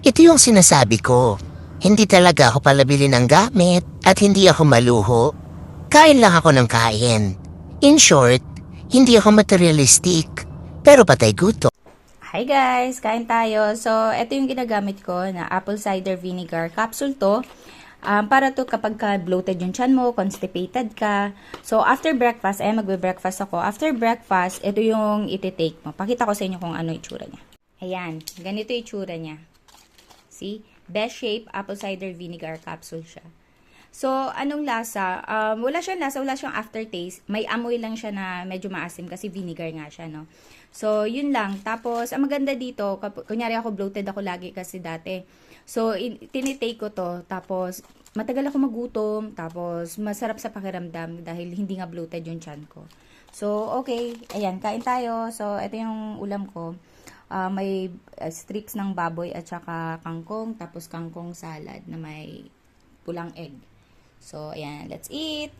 Ito yung sinasabi ko. Hindi talaga ako palabili ng gamit at hindi ako maluho. Kain lang ako ng kain. In short, hindi ako materialistic, pero patay gutom. Hi guys! Kain tayo. So, ito yung ginagamit ko na apple cider vinegar capsule to. Para to kapag ka bloated yung tiyan mo, constipated ka. So, after breakfast, magbe-breakfast ako. After breakfast, ito yung iti-take mo. Pakita ko sa inyo kung ano itsura niya. Ayan, ganito yung itsura niya. See? Best shape apple cider vinegar capsule siya. So, anong lasa? Wala siyang lasa, wala siyang aftertaste. May amoy lang siya na medyo maasim kasi vinegar nga siya, no? So, yun lang. Tapos, ang maganda dito, kunyari ako bloated ako lagi kasi dati. So, tinitake ko to. Tapos, matagal ako magutom. Tapos, masarap sa pakiramdam dahil hindi nga bloated yung tiyan ko. So, okay. Ayan, kain tayo. So, ito yung ulam ko. May strips ng baboy at saka kangkong. Tapos, kangkong salad na may pulang egg. So, ayan, let's eat!